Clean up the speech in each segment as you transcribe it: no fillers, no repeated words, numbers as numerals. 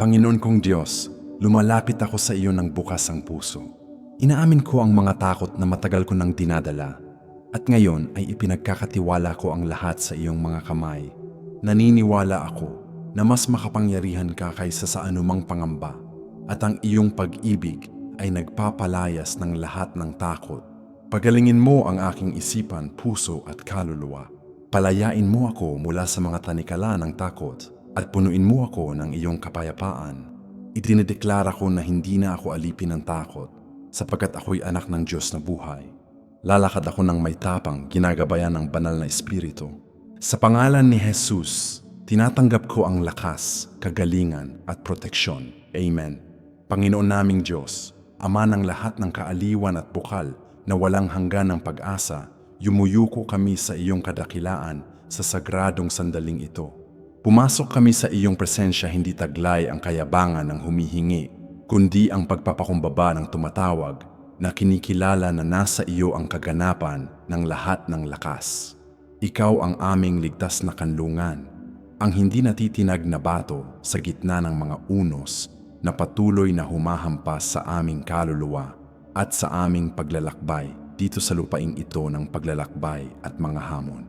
Panginoon kong Diyos, lumalapit ako sa iyo ng bukas ang puso. Inaamin ko ang mga takot na matagal ko nang dinadala at ngayon ay ipinagkakatiwala ko ang lahat sa iyong mga kamay. Naniniwala ako na mas makapangyarihan ka kaysa sa anumang pangamba at ang iyong pag-ibig ay nagpapalayas ng lahat ng takot. Pagalingin mo ang aking isipan, puso at kaluluwa. Palayain mo ako mula sa mga tanikala ng takot at punuin mo ako ng iyong kapayapaan. Idinideklara ko na hindi na ako alipin ng takot sapagkat ako'y anak ng Diyos na buhay. Lalakad ako ng may tapang, ginagabayan ng banal na espiritu. Sa pangalan ni Jesus, tinatanggap ko ang lakas, kagalingan at proteksyon. Amen. Panginoon naming Diyos, Ama ng lahat ng kaaliwan at bukal na walang hanggan ng pag-asa, yumuyuko kami sa iyong kadakilaan sa sagradong sandaling ito. Pumasok kami sa iyong presensya hindi taglay ang kayabangan ng humihingi, kundi ang pagpapakumbaba ng tumatawag na kinikilala na nasa iyo ang kaganapan ng lahat ng lakas. Ikaw ang aming ligtas na kanlungan, ang hindi natitinag na bato sa gitna ng mga unos na patuloy na humahampas sa aming kaluluwa at sa aming paglalakbay dito sa lupaing ito ng paglalakbay at mga hamon.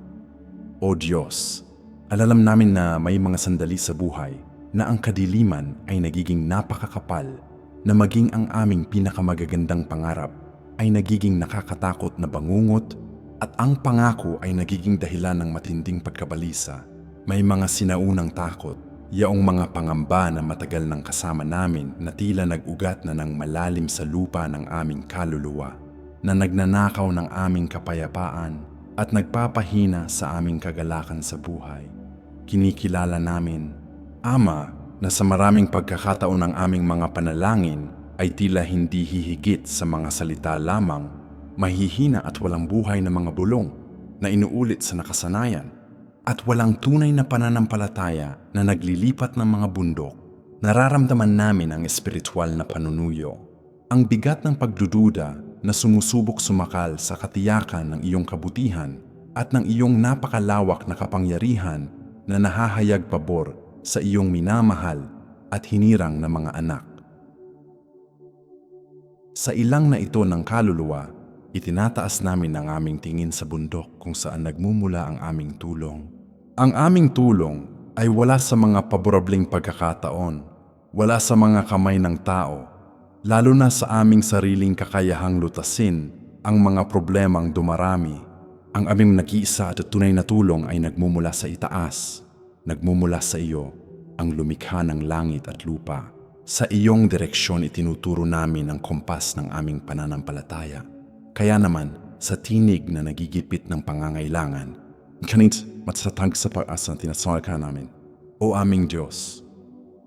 O Diyos, alalam namin na may mga sandali sa buhay na ang kadiliman ay nagiging napakakapal, na maging ang aming pinakamagagandang pangarap ay nagiging nakakatakot na bangungot at ang pangako ay nagiging dahilan ng matinding pagkabalisa. May mga sinaunang takot, yaong mga pangamba na matagal nang kasama namin na tila nag-ugat na ng malalim sa lupa ng aming kaluluwa, na nagnanakaw ng aming kapayapaan at nagpapahina sa aming kagalakan sa buhay. Kinikilala namin, Ama, na sa maraming pagkakataon ng aming mga panalangin ay tila hindi hihigit sa mga salita lamang, mahihina at walang buhay na mga bulong na inuulit sa nakasanayan, at walang tunay na pananampalataya na naglilipat ng mga bundok. Nararamdaman namin ang espiritual na panunuyo, ang bigat ng pagdududa na sumusubok sumakal sa katiyakan ng iyong kabutihan at ng iyong napakalawak na kapangyarihan na nahahayag pabor sa iyong minamahal at hinirang na mga anak. Sa ilang na ito ng kaluluwa, itinataas namin ang aming tingin sa bundok kung saan nagmumula ang aming tulong. Ang aming tulong ay wala sa mga paborableng pagkakataon, wala sa mga kamay ng tao, lalo na sa aming sariling kakayahang lutasin ang mga problemang dumarami. Ang aming nag-iisa at tunay na tulong ay nagmumula sa itaas, nagmumula sa iyo, ang lumikha ng langit at lupa. Sa iyong direksyon itinuturo namin ang kompas ng aming pananampalataya. Kaya naman, sa tinig na nagigipit ng pangangailangan, kanit matatag sa pag-asa tinasawag ka namin. O aming Diyos,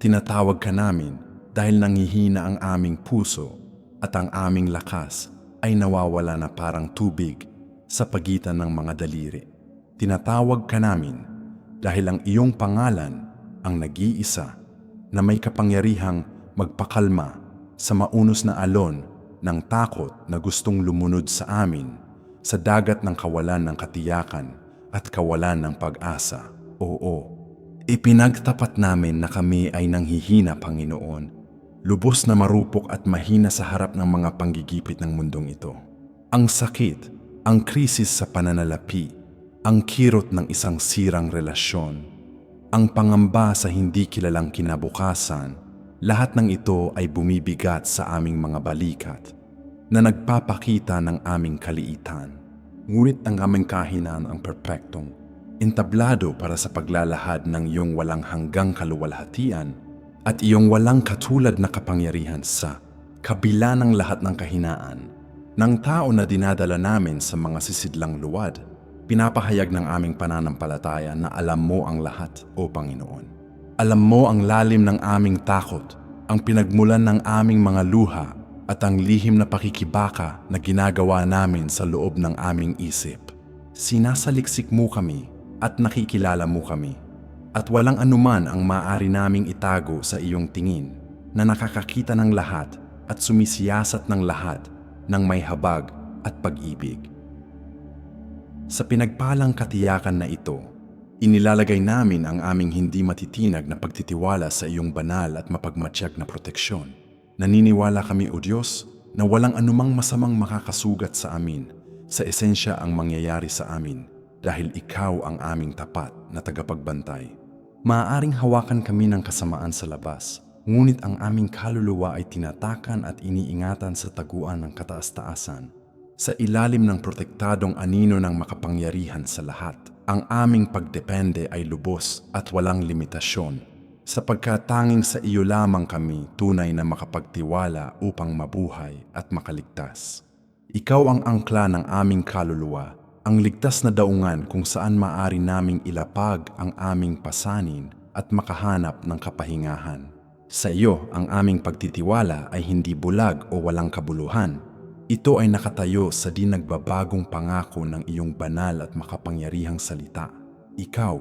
tinatawag ka namin dahil nanghihina ang aming puso at ang aming lakas ay nawawala na parang tubig sa pagitan ng mga daliri. Tinatawag ka namin dahil ang iyong pangalan ang nag-iisa na may kapangyarihang magpakalma sa maunos na alon ng takot na gustong lumunod sa amin sa dagat ng kawalan ng katiyakan at kawalan ng pag-asa. Oo, ipinagtapat namin na kami ay nanghihina, Panginoon, lubos na marupok at mahina sa harap ng mga panggigipit ng mundong ito. Ang sakit, ang krisis sa pananalapi, ang kirot ng isang sirang relasyon, ang pangamba sa hindi kilalang kinabukasan, lahat ng ito ay bumibigat sa aming mga balikat na nagpapakita ng aming kaliitan. Ngunit ang aming kahinaan ang perpektong, entablado para sa paglalahad ng iyong walang hanggang kaluwalhatian at iyong walang katulad na kapangyarihan sa kabila ng lahat ng kahinaan ng tao na dinadala namin sa mga sisidlang luwad. Pinapahayag ng aming pananampalataya na alam mo ang lahat, O Panginoon. Alam mo ang lalim ng aming takot, ang pinagmulan ng aming mga luha at ang lihim na pakikibaka na ginagawa namin sa loob ng aming isip. Sinasaliksik mo kami at nakikilala mo kami, at walang anuman ang maaari naming itago sa iyong tingin na nakakakita ng lahat at sumisiyasat ng lahat ng may habag at pag-ibig. Sa pinagpalang katiyakan na ito, Inilalagay namin ang aming hindi matitinag na pagtitiwala sa iyong banal at mapagmatsyag na proteksyon. Naniniwala kami, O Diyos, na walang anumang masamang makakasugat sa amin, sa esensya ang mangyayari sa amin, dahil ikaw ang aming tapat na tagapagbantay. Maaaring hawakan kami ng kasamaan sa labas, ngunit ang aming kaluluwa ay tinatakan at iniingatan sa taguan ng kataas-taasan. Sa ilalim ng protektadong anino ng makapangyarihan sa lahat, ang aming pagdepende ay lubos at walang limitasyon, sapagkat tanging sa iyo lamang kami tunay na makapagtiwala upang mabuhay at makaligtas. Ikaw ang angkla ng aming kaluluwa, ang ligtas na daungan kung saan maaari naming ilapag ang aming pasanin at makahanap ng kapahingahan. Sa iyo, ang aming pagtitiwala ay hindi bulag o walang kabuluhan. Ito ay nakatayo sa di nagbabagong pangako ng iyong banal at makapangyarihang salita. Ikaw,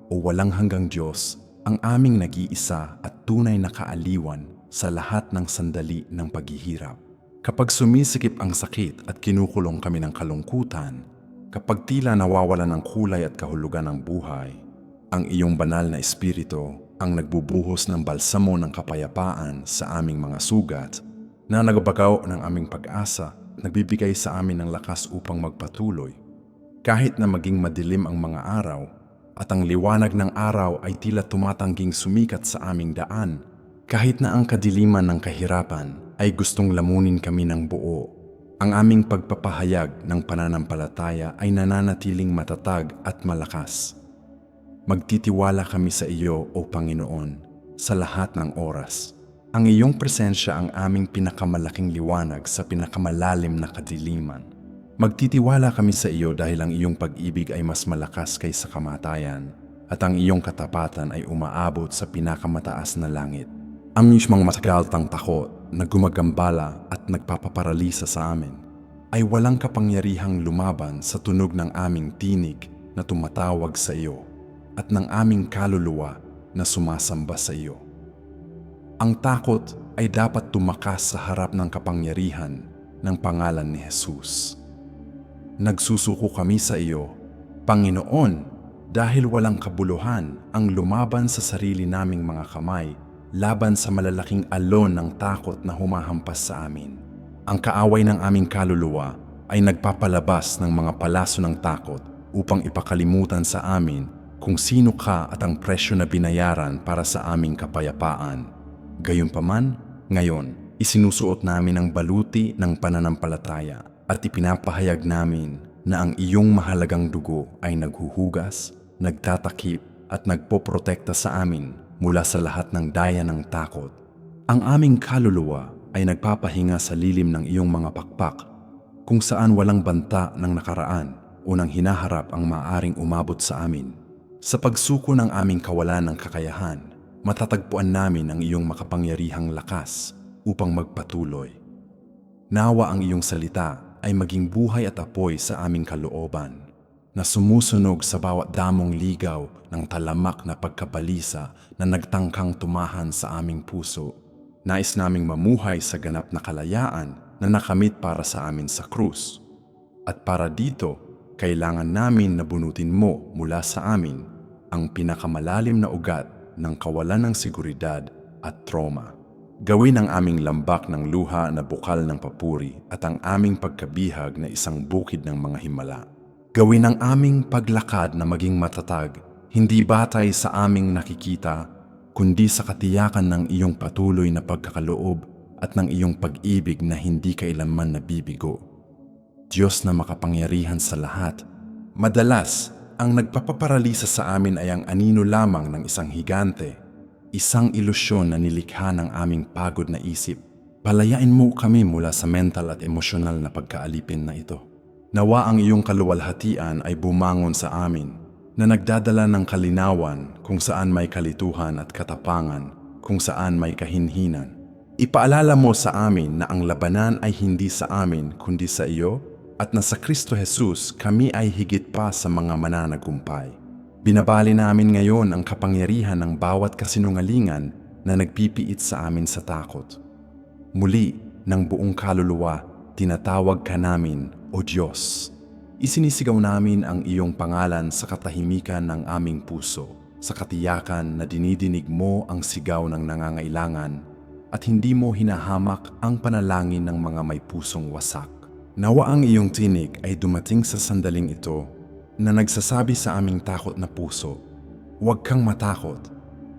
o walang hanggang Diyos, ang aming nag-iisa at tunay na kaaliwan sa lahat ng sandali ng paghihirap. Kapag sumisikip ang sakit at kinukulong kami ng kalungkutan, kapag tila nawawalan ng kulay at kahulugan ng buhay, ang iyong banal na espiritu ang nagbubuhos ng balsamo ng kapayapaan sa aming mga sugat, na nagbagaw ng aming pag-asa, nagbibigay sa amin ng lakas upang magpatuloy. Kahit na maging madilim ang mga araw, at ang liwanag ng araw ay tila tumatangging sumikat sa aming daan, kahit na ang kadiliman ng kahirapan ay gustong lamunin kami ng buo, ang aming pagpapahayag ng pananampalataya ay nananatiling matatag at malakas. Magtitiwala kami sa iyo, O Panginoon, sa lahat ng oras. Ang iyong presensya ang aming pinakamalaking liwanag sa pinakamalalim na kadiliman. Magtitiwala kami sa iyo dahil ang iyong pag-ibig ay mas malakas kaysa kamatayan at ang iyong katapatan ay umaabot sa pinakamataas na langit. Ang mismong matagaltang takot na gumagambala at nagpapaparalisa sa amin ay walang kapangyarihang lumaban sa tunog ng aming tinig na tumatawag sa iyo at ng aming kaluluwa na sumasamba sa iyo. Ang takot ay dapat tumakas sa harap ng kapangyarihan ng pangalan ni Jesus. Nagsusuko kami sa iyo, Panginoon, dahil walang kabuluhan ang lumaban sa sarili naming mga kamay laban sa malalaking alon ng takot na humahampas sa amin. Ang kaaway ng aming kaluluwa ay nagpapalabas ng mga palaso ng takot upang ipakalimutan sa amin kung sino ka at ang presyo na binayaran para sa aming kapayapaan. Gayunpaman, ngayon, isinusuot namin ang baluti ng pananampalataya at ipinapahayag namin na ang iyong mahalagang dugo ay naghuhugas, nagtatakip at nagpoprotekta sa amin mula sa lahat ng daya ng takot. Ang aming kaluluwa ay nagpapahinga sa lilim ng iyong mga pakpak kung saan walang banta ng nakaraan o ng hinaharap ang maaaring umabot sa amin. Sa pagsuko ng aming kawalan ng kakayahan, matatagpuan namin ang iyong makapangyarihang lakas upang magpatuloy. Nawa ang iyong salita ay maging buhay at apoy sa aming kalooban, na sumusunog sa bawat damong ligaw ng talamak na pagkabalisa na nagtangkang tumahan sa aming puso. Nais naming mamuhay sa ganap na kalayaan na nakamit para sa amin sa krus. At para dito, kailangan namin na bunutin mo mula sa amin ang pinakamalalim na ugat ng kawalan ng seguridad at trauma. Gawin ang aming lambak ng luha na bukal ng papuri at ang aming pagkabihag na isang bukid ng mga himala. Gawin ang aming paglakad na maging matatag, hindi batay sa aming nakikita, kundi sa katiyakan ng iyong patuloy na pagkakaloob at ng iyong pag-ibig na hindi kailanman nabibigo. Diyos na makapangyarihan sa lahat, madalas ang nagpapaparalisa sa amin ay ang anino lamang ng isang higante, isang ilusyon na nilikha ng aming pagod na isip. Palayain mo kami mula sa mental at emosyonal na pagkaalipin na ito. Nawa ang iyong kaluwalhatian ay bumangon sa amin, na nagdadala ng kalinawan kung saan may kalituhan at katapangan, kung saan may kahinhinan. Ipaalala mo sa amin na ang labanan ay hindi sa amin kundi sa iyo, at na sa Kristo Jesus kami ay higit pa sa mga mananagumpay. Binabali namin ngayon ang kapangyarihan ng bawat kasinungalingan na nagpipiit sa amin sa takot. Muli, ng buong kaluluwa, tinatawag ka namin, O Diyos. Isinisigaw namin ang iyong pangalan sa katahimikan ng aming puso, sa katiyakan na dinidinig mo ang sigaw ng nangangailangan at hindi mo hinahamak ang panalangin ng mga may pusong wasak. Nawa ang iyong tinig ay dumating sa sandaling ito na nagsasabi sa aming takot na puso, "Huwag kang matakot.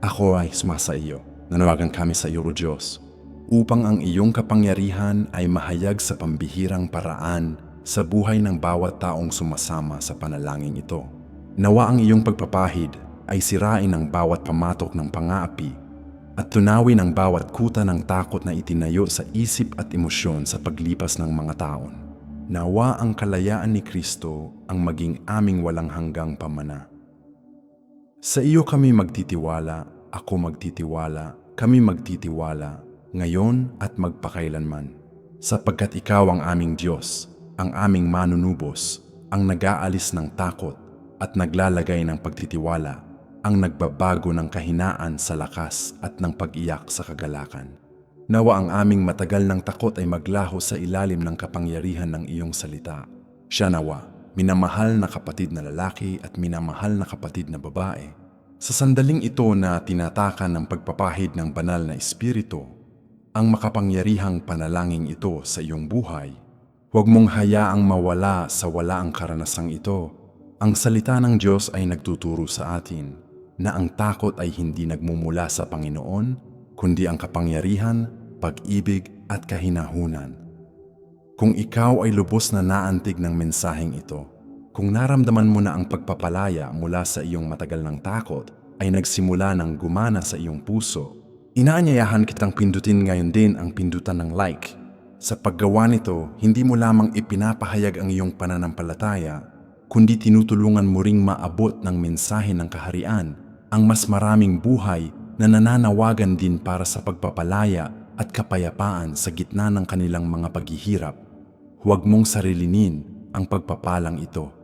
Ako ay sumasa iyo." Nanawagan kami sa iyo, O Diyos, upang ang iyong kapangyarihan ay mahayag sa pambihirang paraan sa buhay ng bawat taong sumasama sa panalangin ito. Nawa ang iyong pagpapahid ay sirain ang bawat pamatok ng pang-aapi at tunawin ang bawat kuta ng takot na itinayo sa isip at emosyon sa paglipas ng mga taon. Nawa ang kalayaan ni Kristo ang maging aming walang hanggang pamana. Sa iyo kami magtitiwala, ako magtitiwala, kami magtitiwala, ngayon at magpakailanman. Sapagkat ikaw ang aming Diyos, ang aming manunubos, ang nag-aalis ng takot at naglalagay ng pagtitiwala, ang nagbabago ng kahinaan sa lakas at ng pag-iyak sa kagalakan. Nawa ang aming matagal ng takot ay maglaho sa ilalim ng kapangyarihan ng iyong salita. Siya nawa, minamahal na kapatid na lalaki at minamahal na kapatid na babae. Sa sandaling ito na tinatakan ng pagpapahid ng banal na espiritu, ang makapangyarihang panalangin ito sa iyong buhay, huwag mong hayaang mawala sa wala ang karanasang ito. Ang salita ng Diyos ay nagtuturo sa atin na ang takot ay hindi nagmumula sa Panginoon, kundi ang kapangyarihan, pag-ibig at kahinahunan. Kung ikaw ay lubos na naantig ng mensaheng ito, kung naramdaman mo na ang pagpapalaya mula sa iyong matagal ng takot ay nagsimula ng gumana sa iyong puso, inaanyayahan kitang pindutin ngayon din ang pindutan ng like. Sa paggawa nito, hindi mo lamang ipinapahayag ang iyong pananampalataya, kundi tinutulungan mo ring maabot ng mensahe ng kaharian ang mas maraming buhay na nananawagan din para sa pagpapalaya at kapayapaan sa gitna ng kanilang mga paghihirap. Huwag mong sarilinin ang pagpapalang ito.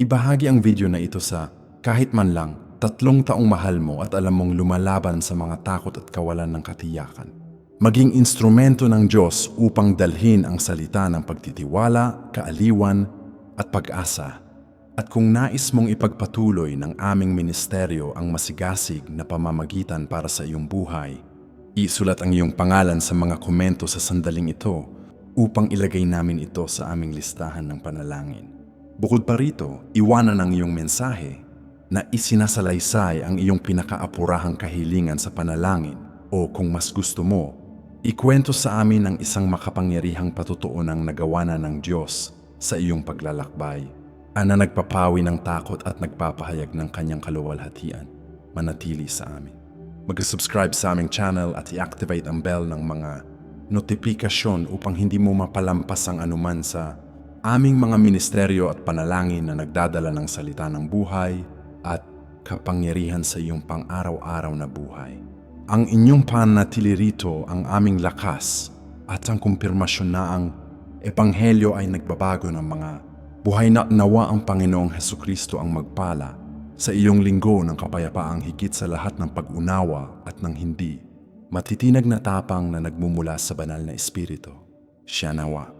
Ibahagi ang video na ito sa kahit man lang 3 taong mahal mo at alam mong lumalaban sa mga takot at kawalan ng katiyakan. Maging instrumento ng Diyos upang dalhin ang salita ng pagtitiwala, kaaliwan at pag-asa. At kung nais mong ipagpatuloy ng aming ministeryo ang masigasig na pamamagitan para sa iyong buhay, isulat ang iyong pangalan sa mga komento sa sandaling ito upang ilagay namin ito sa aming listahan ng panalangin. Bukod pa rito, iwanan ang iyong mensahe na isinasalaysay ang iyong pinakaapurahang kahilingan sa panalangin o kung mas gusto mo, ikwento sa amin ang isang makapangyarihang patutuonang nagawa na ng Diyos sa iyong paglalakbay, na nagpapawi ng takot at nagpapahayag ng kanyang kaluwalhatian. Manatili sa amin. Mag-subscribe sa aming channel at i-activate ang bell ng mga notifikasyon upang hindi mo mapalampas ang anuman sa aming mga ministeryo at panalangin na nagdadala ng salita ng buhay at kapangyarihan sa iyong pang-araw-araw na buhay. Ang inyong pananatili rito ang aming lakas at ang kumpirmasyon na ang Ebanghelyo ay nagbabago ng mga buhay. Na nawa ang Panginoong Hesukristo ang magpala sa iyong linggo ng kapayapaang higit sa lahat ng pag-unawa at ng hindi matitinag na tapang na nagmumula sa banal na espiritu. Siya nawa.